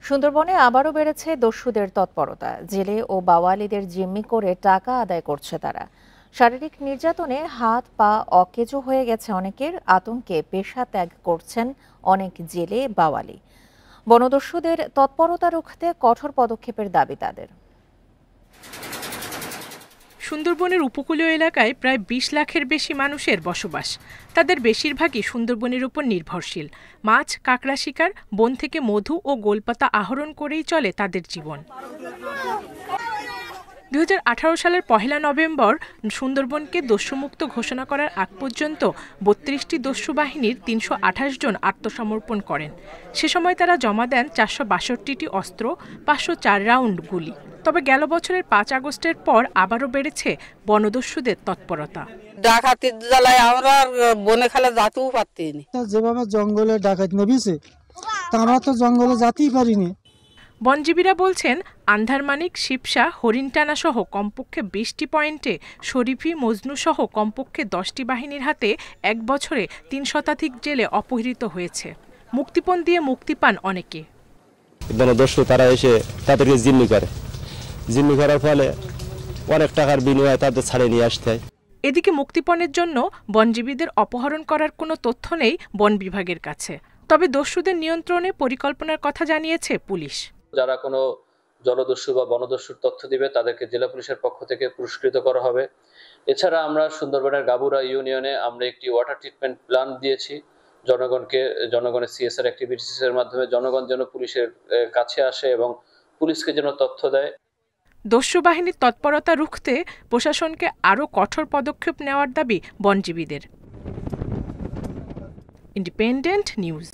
সুন্দরবনে আবারও বেড়েছে দস্যুদের তৎপরতা। জেলে ও বাওয়ালিদের জিম্মি করে টাকা আদায় করছে তারা। শারীরিক নির্যাতনে হাত পা অকেজো হয়ে গেছে অনেকের। আতঙ্কে পেশা ত্যাগ করছেন অনেক জেলে বাওয়ালি। বনদস্যুদের তৎপরতা রুখতে কঠোর পদক্ষেপের দাবি তাদের। সুন্দরবনের উপকূলীয় এলাকায় প্রায় ২০ লাখের বেশি মানুষের বসবাস। তাদের বেশিরভাগই সুন্দরবনের উপর নির্ভরশীল। মাছ, কাঁকড়া শিকার, বন থেকে মধু ও গোলপাতা আহরণ করেই চলে তাদের জীবন। ২০১৮ সালের ১ নভেম্বর সুন্দরবনকে দস্যুমুক্ত ঘোষণা করার আগ পর্যন্ত ৩২টি দস্যু বাহিনীর ৩২৮ জন আত্মসমর্পণ করেন। সে সময় তারা জমা দেন ৪৬২টি অস্ত্র, ৫০৪ রাউন্ড গুলি। তবে গেল বছরের ৫ আগস্টের পর আবারও বেড়েছে বনদস্যুদের তৎপরতা। ডাকাতির জ্বালায় আমরা বনে খেলা যেতেও পারতিনি। যেভাবে জঙ্গলে ডাকাত নেমেছে তা আমরা তো জঙ্গলে যেতেই পারিনি। বনজীবীরা বলছেন, আন্ধারমানিক, শিবসা, হরিণটানা সহ কমপক্ষে ২০টি পয়েন্টে শরীফী, মজনু সহ কমপক্ষে ১০টি বাহিনীর হাতে এক বছরে ৩ শতাধিক জেলে অপহৃত হয়েছে। মুক্তিপণ দিয়ে মুক্তি পান অনেকে। বনদস্যু তারা এসে তাদেরকে জিম্মি করার ফলে অনেক টাকার বিনিময়ে তাদের ছাড়িয়ে নিয়ে আসতে হয়। এদিকে মুক্তিপণের জন্য বনজীবীদের অপহরণ করার কোনো তথ্য নেই বন বিভাগের কাছে। তবে দস্যুদের নিয়ন্ত্রণে পরিকল্পনার কথা জানিয়েছে পুলিশ। যারা কোনো জলদস্যু বা বনদস্যুর তথ্য দিবে তাদেরকে জেলা পুলিশের পক্ষ থেকে পুরস্কৃত করা হবে। এছাড়া আমরা সুন্দরবনের গাবুরা ইউনিয়নে আমরা একটি ওয়াটার ট্রিটমেন্ট প্ল্যান দিয়েছি জনগণের CSR অ্যাক্টিভিটিসের মাধ্যমে জনগণ যেন পুলিশের কাছে আসে এবং পুলিশকে যেন তথ্য দেয়। দস্যু বাহিনীর তৎপরতা রুখতে প্রশাসনকে আরও কঠোর পদক্ষেপ নেওয়ার দাবি বনজীবীদের। Independent news.